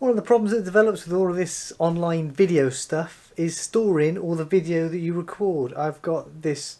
One of the problems that develops with all of this online video stuff is storing all the video that you record. I've got this,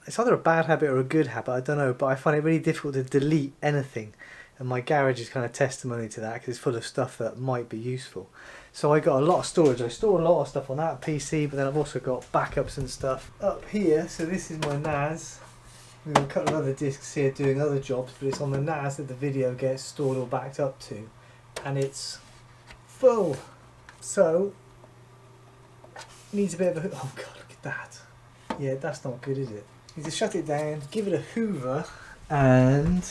it's either a bad habit or a good habit, I don't know, but I find it really difficult to delete anything. And my garage is kind of testimony to that because it's full of stuff that might be useful. So I got a lot of storage. I store a lot of stuff on that PC, but then I've also got backups and stuff up here. So this is my NAS. We've got a couple of other discs here doing other jobs, but it's on the NAS that the video gets stored or backed up to. And it's full. So, needs a bit of a... Oh god, look at that. Yeah, that's not good, is it? Need to shut it down, give it a hoover, and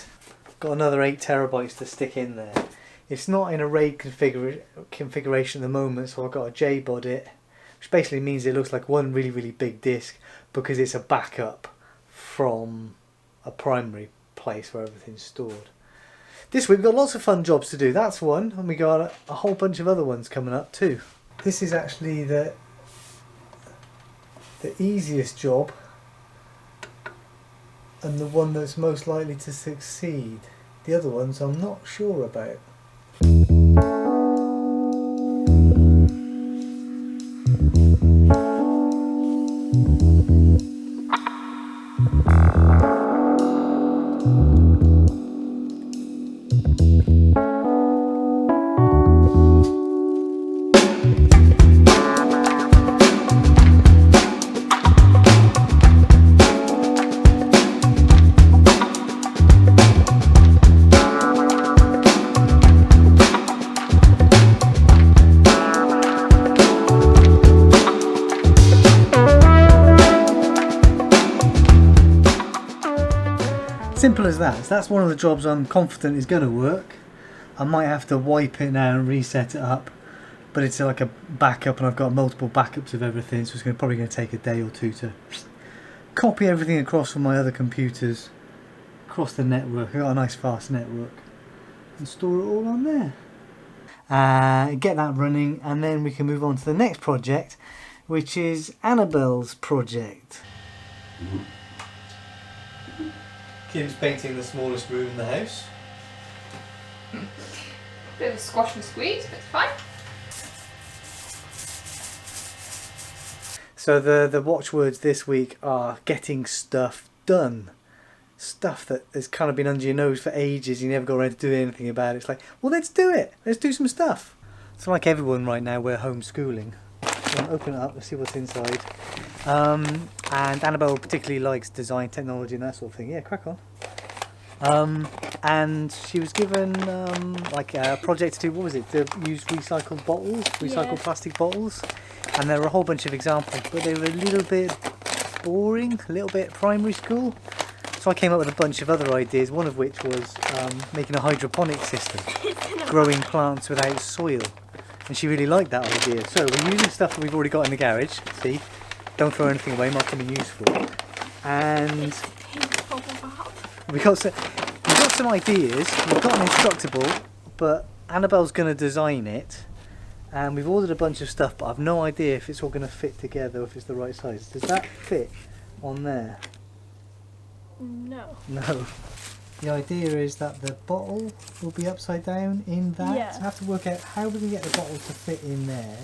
got another 8 terabytes to stick in there. It's not in a RAID configuration at the moment, so I've got to JBOD it, which basically means it looks like one really, really big disk because it's a backup from a primary place where everything's stored. This week we've got lots of fun jobs to do, that's one, and we got a whole bunch of other ones coming up too. This is actually the easiest job and the one that's most likely to succeed. The other ones I'm not sure about. Simple as that. So that's one of the jobs I'm confident is going to work. I might have to wipe it now and reset it up, but it's like a backup and I've got multiple backups of everything, so it's probably going to take a day or two to copy everything across from my other computers across the network. I've got a nice fast network and store it all on there. Get that running, and then we can move on to the next project, which is Annabelle's project. Kim's painting the smallest room in the house. Bit of a squash and squeeze, but it's fine. So the watchwords this week are getting stuff done. Stuff that has kind of been under your nose for ages, you never got around to doing anything about it. It's like, well, let's do it. Let's do some stuff. So like everyone right now, we're homeschooling. So open it up, let's see what's inside. And Annabelle particularly likes design, technology and that sort of thing. Yeah, crack on. And she was given like a project to do, what was it, to use recycled bottles, recycled plastic bottles. And there were a whole bunch of examples, but they were a little bit boring, a little bit primary school. So I came up with a bunch of other ideas, one of which was making a hydroponic system, growing plants without soil. And she really liked that idea. So we're using stuff that we've already got in the garage, see? Don't throw anything away, might come in useful. And we've got some ideas, we've got an instructable, but Annabelle's going to design it. And we've ordered a bunch of stuff, but I've no idea if it's all going to fit together, or if it's the right size. Does that fit on there? No. No. The idea is that the bottle will be upside down in that. Yeah. So I have to work out how we can get the bottle to fit in there.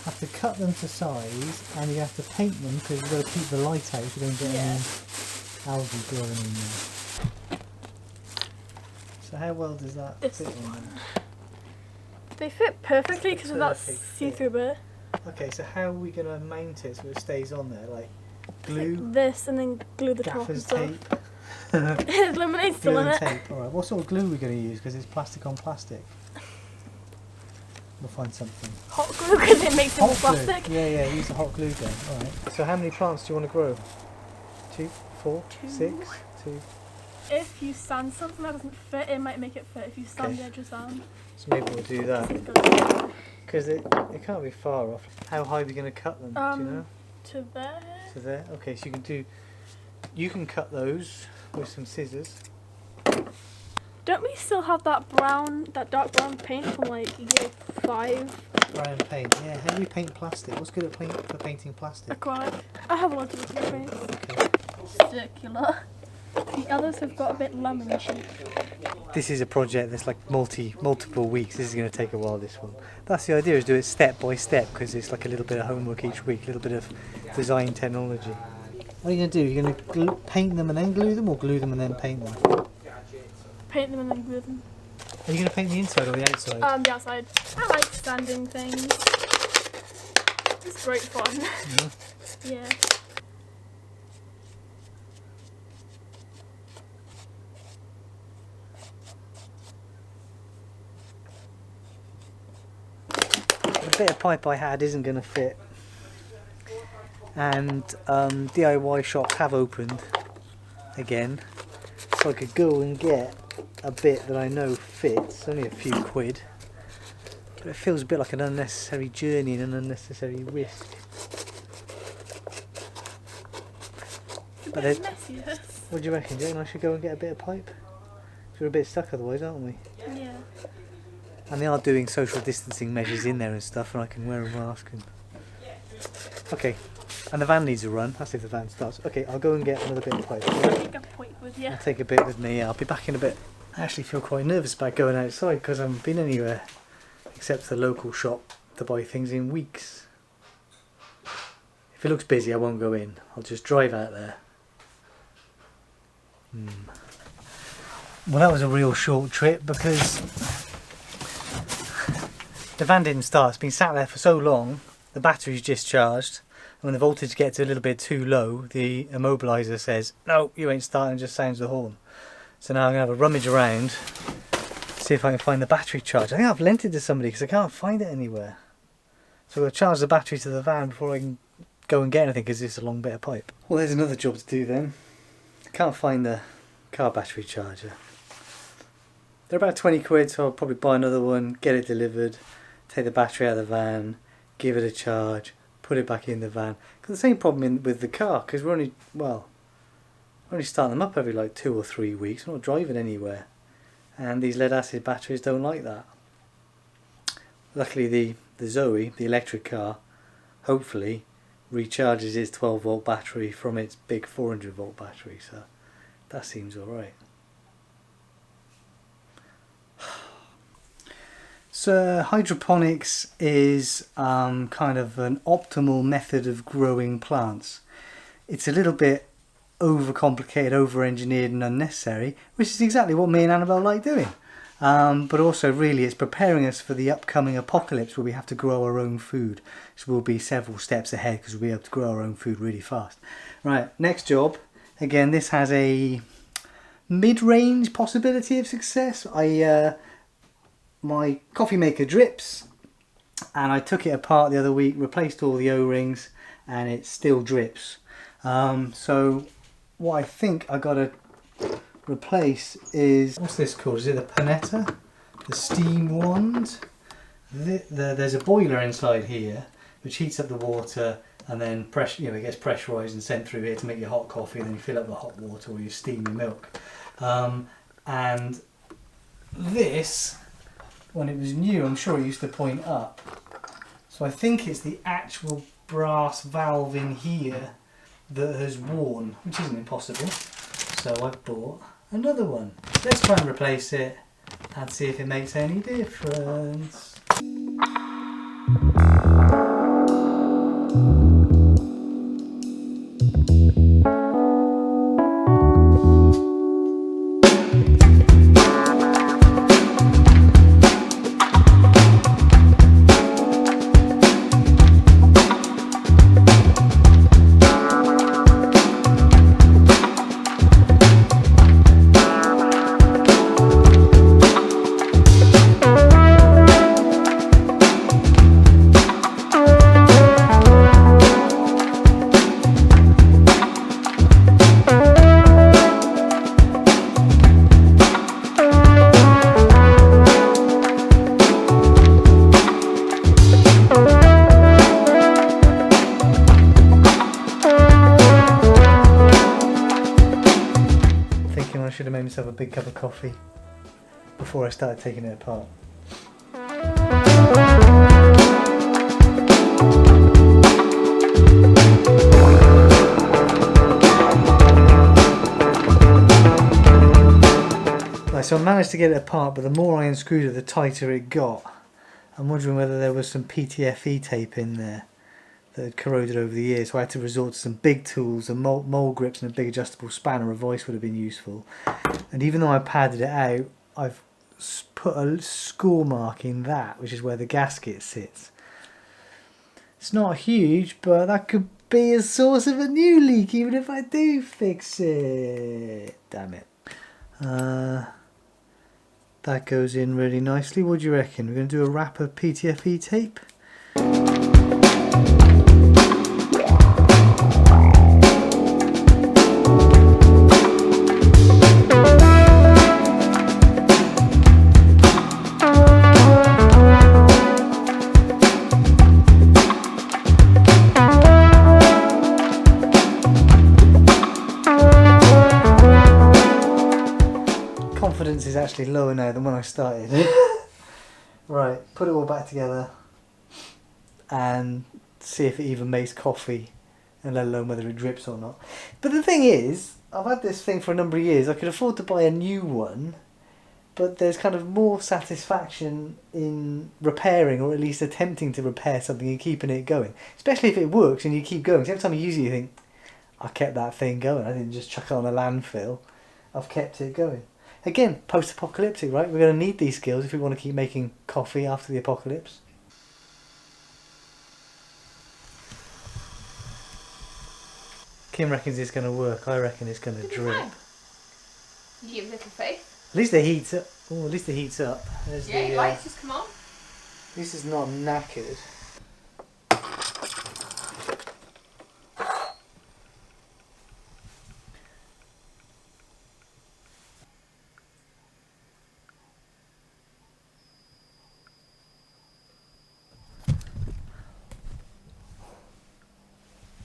Have to cut them to size, and you have to paint them because you've got to keep the light out so you don't get any algae growing in there. So how well does that fit in there? They fit perfectly because of that see-through bit. Okay, so how are we going to mount it so it stays on there? Like glue? Like this, and then glue the top and Gaffer's stuff. tape? Lemonade's still Glue in and it. tape. Alright, what sort of glue are we going to use? Because it's plastic on plastic. We'll find something. Hot glue because it makes it more Hot glue. plastic. Yeah, use the hot glue then. Alright. So how many plants do you want to grow? 2, 4, 6, 2. If you sand something that doesn't fit, it might make it fit. If you sand the edges down. So maybe we'll do that. Because it can't be far off. How high are we going to cut them? Do you know? To there. To there? Okay, so you can cut those with some scissors. Don't we still have that dark brown paint from like year 5? Brown paint, yeah. How do we paint plastic? What's good at for painting plastic? Acrylic. I have a lot of different paints. Okay. Circular. The others have got a bit lemon shape. This is a project that's like multiple weeks. This is going to take a while, this one. That's the idea, is do it step by step, because it's like a little bit of homework each week, a little bit of design technology. What are you going to do? You're going to paint them and then glue them, or glue them and then paint them? Paint them and then glue them. Are you going to paint the inside or the outside? The outside. I like sanding things. It's great fun. Yeah. The bit of pipe I had isn't going to fit, and DIY shops have opened again, so I could go and get a bit that I know fits, only a few quid, but it feels a bit like an unnecessary journey and an unnecessary risk. But what do you reckon, Jane? I should go and get a bit of pipe? 'Cause we're a bit stuck otherwise, aren't we? Yeah. And they are doing social distancing measures in there and stuff, and I can wear a mask. And... Okay, and the van needs a run. That's if the van starts. Okay, I'll go and get another bit of pipe. Take a point with you. I'll take a bit with me. I'll be back in a bit. I actually feel quite nervous about going outside because I haven't been anywhere except the local shop to buy things in weeks. If it looks busy, I won't go in. I'll just drive out there. Well, that was a real short trip because the van didn't start. It's been sat there for so long. The battery's discharged. And when the voltage gets a little bit too low, the immobiliser says, "No, you ain't starting," and just sounds the horn. So now I'm going to have a rummage around, see if I can find the battery charge. I think I've lent it to somebody because I can't find it anywhere. So I'll charge the battery to the van before I can go and get anything, because it's a long bit of pipe. Well, there's another job to do then. I can't find the car battery charger. They're about 20 quid, so I'll probably buy another one, get it delivered, take the battery out of the van, give it a charge, put it back in the van. Because the same problem with the car, because we're only starting them up every like 2 or 3 weeks. We're not driving anywhere, and these lead acid batteries don't like that. Luckily the Zoe, the electric car, hopefully recharges its 12 volt battery from its big 400 volt battery, so that seems alright. So hydroponics is kind of an optimal method of growing plants. It's a little bit overcomplicated, over-engineered and unnecessary, which is exactly what me and Annabelle like doing. But also really it's preparing us for the upcoming apocalypse where we have to grow our own food. So we'll be several steps ahead because we'll be able to grow our own food really fast. Right, next job. Again, this has a mid-range possibility of success. My coffee maker drips, and I took it apart the other week, replaced all the O-rings, and it still drips. So what I think I gotta replace is, what's this called? Is it the panetta? The steam wand? There's a boiler inside here which heats up the water and then it gets pressurised and sent through here to make your hot coffee, and then you fill up the hot water or you steam your milk. And this, when it was new, I'm sure it used to point up. So I think it's the actual brass valve in here that has worn, which isn't impossible. So I've bought another one. Let's try and replace it and see if it makes any difference. I should have made myself a big cup of coffee before I started taking it apart. so I managed to get it apart, but the more I unscrewed it, the tighter it got. I'm wondering whether there was some PTFE tape in there that had corroded over the years, so I had to resort to some big tools, and mole grips and a big adjustable spanner. A vice would have been useful. And even though I padded it out, I've put a score mark in that, which is where the gasket sits. It's not huge, but that could be a source of a new leak even if I do fix it. Damn it. That goes in really nicely. What do you reckon? We're going to do a wrap of PTFE tape? Confidence is actually lower now than when I started. Right, put it all back together and see if it even makes coffee, and let alone whether it drips or not. But the thing is, I've had this thing for a number of years. I could afford to buy a new one, but there's kind of more satisfaction in repairing, or at least attempting to repair something and keeping it going. Especially if it works and you keep going. 'Cause every time you use it you think, I kept that thing going. I didn't just chuck it on a landfill. I've kept it going. Again, post-apocalyptic, right? We're going to need these skills if we want to keep making coffee after the apocalypse. Kim reckons it's going to work. I reckon it's going to drip. You give it a little faith. At least it heats up. Oh, at least it heats up. There's Yeah, the, lights just come on. At least it's not knackered.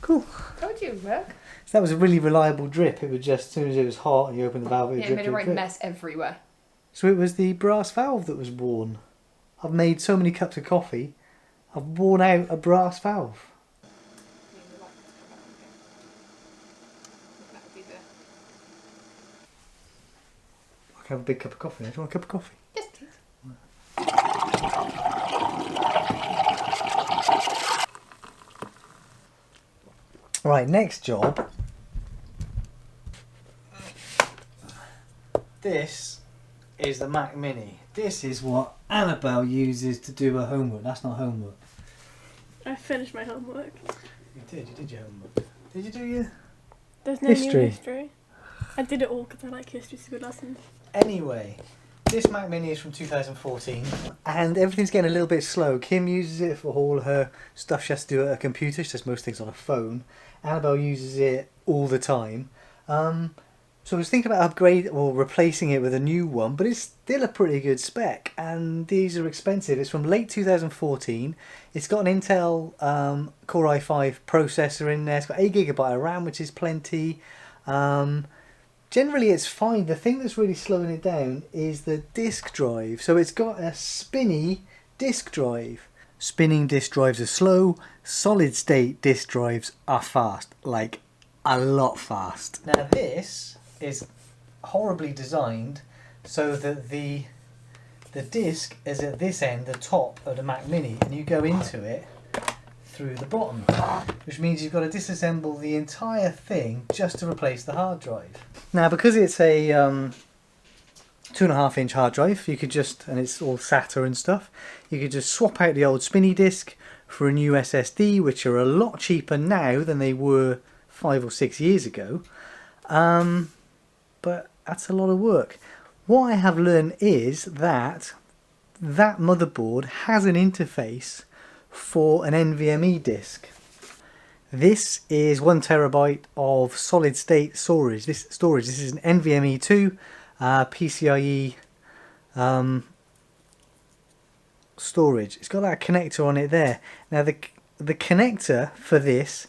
Cool. Told you it would work. So that was a really reliable drip. It would just, as soon as it was hot and you opened the valve, it would Yeah, it drip, made a drip, right drip. mess everywhere. So it was the brass valve that was worn. I've made so many cups of coffee, I've worn out a brass valve. I can have a big cup of coffee now. Do you want a cup of coffee? Yes, please. Right, next job. This is the Mac Mini. This is what Annabelle uses to do her homework. That's not homework. I finished my homework. You did your homework. Did you do your... There's no History. new history. I did it all because I like history, it's a good lesson. Anyway, this Mac Mini is from 2014 and everything's getting a little bit slow. Kim uses it for all her stuff she has to do at her computer. She does most things on her phone. Annabelle uses it all the time. So I was thinking about upgrade or replacing it with a new one, but it's still a pretty good spec and these are expensive. It's from late 2014. It's got an Intel Core i5 processor in there. It's got 8GB of RAM, which is plenty. Generally it's fine. The thing that's really slowing it down is the disk drive. So it's got a spinny disk drive. Spinning disk drives are slow. Solid state disk drives are fast. Like a lot fast. Now this is horribly designed so that the disk is at this end, the top of the Mac Mini, and you go into it through the bottom, which means you've got to disassemble the entire thing just to replace the hard drive. Now because it's a 2.5 inch hard drive, you could just, and it's all SATA and stuff, you could just swap out the old spinny disk for a new SSD, which are a lot cheaper now than they were 5 or 6 years ago. But that's a lot of work. What I have learned is that that motherboard has an interface for an NVMe disk. This is 1TB of solid state storage. This is an NVMe 2 PCIe storage. It's got that connector on it there. Now the connector for this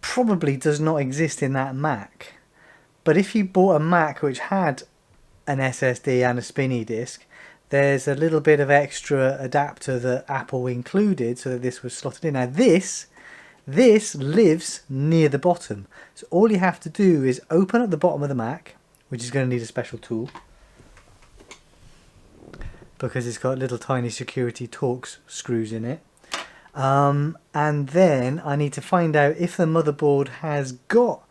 probably does not exist in that Mac, but if you bought a Mac which had an SSD and a spinny disk, there's a little bit of extra adapter that Apple included so that this was slotted in. Now this lives near the bottom, so all you have to do is open up the bottom of the Mac, which is going to need a special tool, because it's got little tiny security Torx screws in it. And then I need to find out if the motherboard has got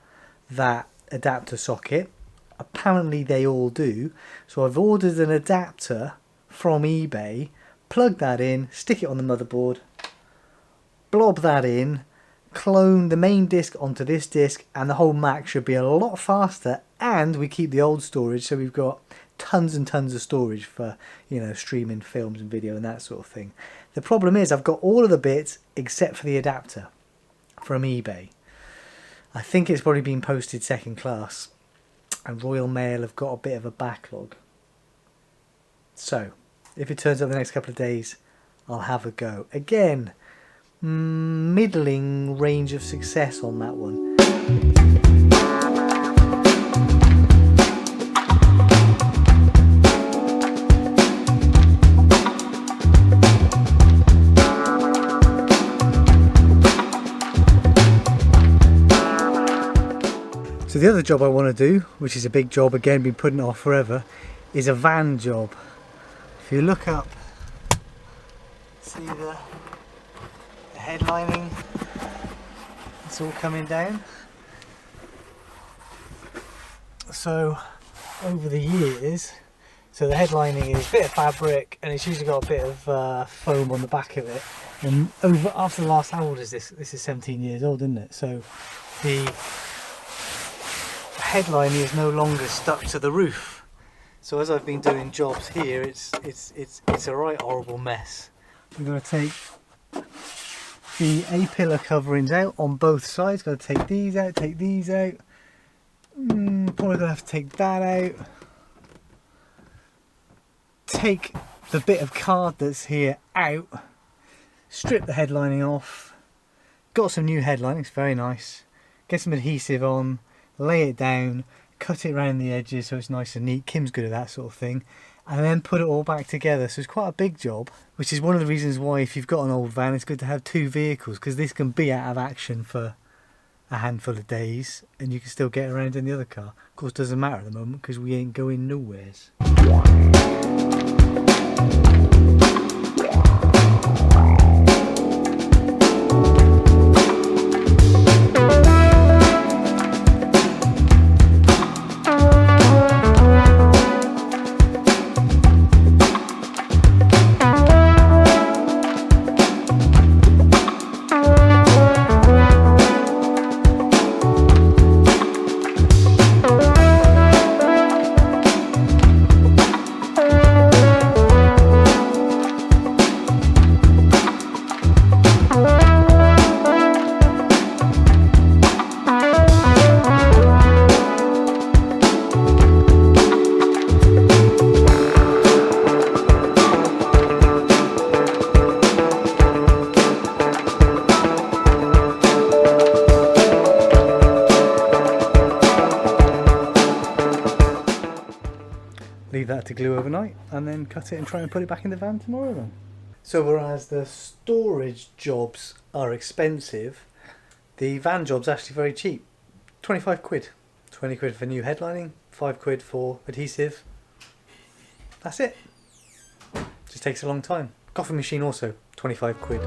that adapter socket. Apparently they all do, so I've ordered an adapter from eBay, plug that in, stick it on the motherboard, blob that in, clone the main disk onto this disk, and the whole Mac should be a lot faster, and we keep the old storage, so we've got tons and tons of storage for, you know, streaming films and video and that sort of thing. The problem is I've got all of the bits except for the adapter from eBay. I think it's probably been posted second class, and Royal Mail have got a bit of a backlog. So, if it turns up the next couple of days, I'll have a go. Again, middling range of success on that one. So the other job I want to do, which is a big job, again been putting it off forever, is a van job. If you look up, see the headlining, it's all coming down. So over the years, so the headlining is a bit of fabric and it's usually got a bit of foam on the back of it. And over after the last, how old is this? This is 17 years old, isn't it? So the headlining is no longer stuck to the roof. So as I've been doing jobs here, it's a right horrible mess. I'm going to take the A-pillar coverings out on both sides. Got to take these out, take these out. Probably going to have to take that out. Take the bit of card that's here out. Strip the headlining off. Got some new headlining, it's very nice. Get some adhesive on. Lay it down, cut it around the edges so it's nice and neat. Kim's good at that sort of thing. And then put it all back together. So it's quite a big job, which is one of the reasons why if you've got an old van, it's good to have two vehicles, because this can be out of action for a handful of days and you can still get around in the other car. Of course, it doesn't matter at the moment because we ain't going nowheres. Leave that to glue overnight and then cut it and try and put it back in the van tomorrow then. So whereas the storage jobs are expensive, the van job's actually very cheap. 25 quid. 20 quid for new headlining, 5 quid for adhesive. That's it. Just takes a long time. Coffee machine also, 25 quid.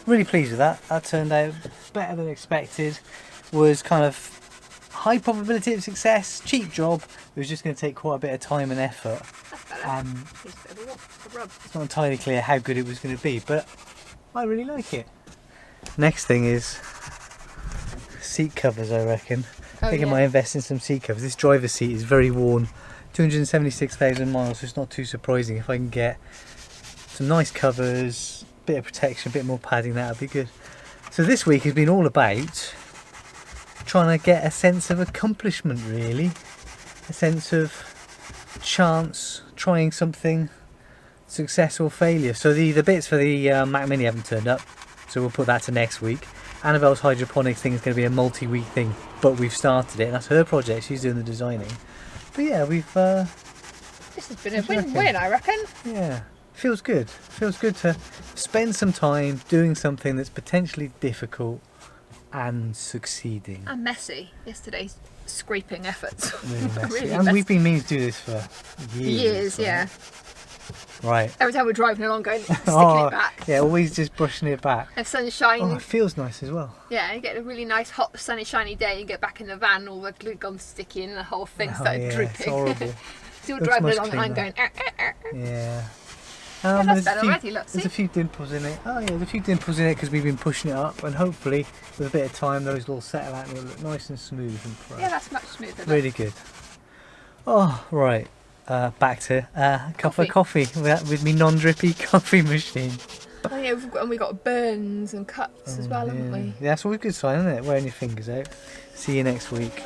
Really pleased with that. That turned out better than expected. Was kind of high probability of success, cheap job. It was just going to take quite a bit of time and effort. It's a bit of a rub. It's not entirely clear how good it was going to be, but I really like it. Next thing is seat covers, I reckon. I think I might invest in some seat covers. This driver's seat is very worn. 276,000 miles, so it's not too surprising if I can get some nice covers, bit of protection, a bit more padding, that would be good. So this week has been all about trying to get a sense of accomplishment, really. A sense of chance, trying something, success or failure. So the bits for the Mac Mini haven't turned up, so we'll put that to next week. Annabelle's hydroponics thing is going to be a multi-week thing, but we've started it, and that's her project. She's doing the designing. But yeah, we've... This has been a win-win, I reckon. Yeah, feels good. Feels good to spend some time doing something that's potentially difficult and succeeding. And messy. Yesterday's scraping efforts. Really messy. Really And messy. we've been meaning to do this for years. Right? Yeah. Right. Every time we're driving along, going, sticking Oh, it back. yeah, always just brushing it back. If sun's shining, Oh, it feels nice as well. yeah, you get a really nice, hot, sunny, shiny day. You get back in the van, all the glue gone sticky, and the whole thing started yeah, drooping. it's horrible. Still Looks driving much along, and I'm cleaner. going. Yeah. that's there's better already, look, There's see? a few dimples in it. Oh yeah, there's a few dimples in it because we've been pushing it up, and hopefully with a bit of time those will settle out and it'll look nice and smooth and pro. Yeah, that's much smoother. Really good. Oh right, back to a cup of coffee with me non-drippy coffee machine. Oh yeah, we got burns and cuts as well, haven't we? Yeah, that's always a good sign, isn't it? Wearing your fingers out. See you next week.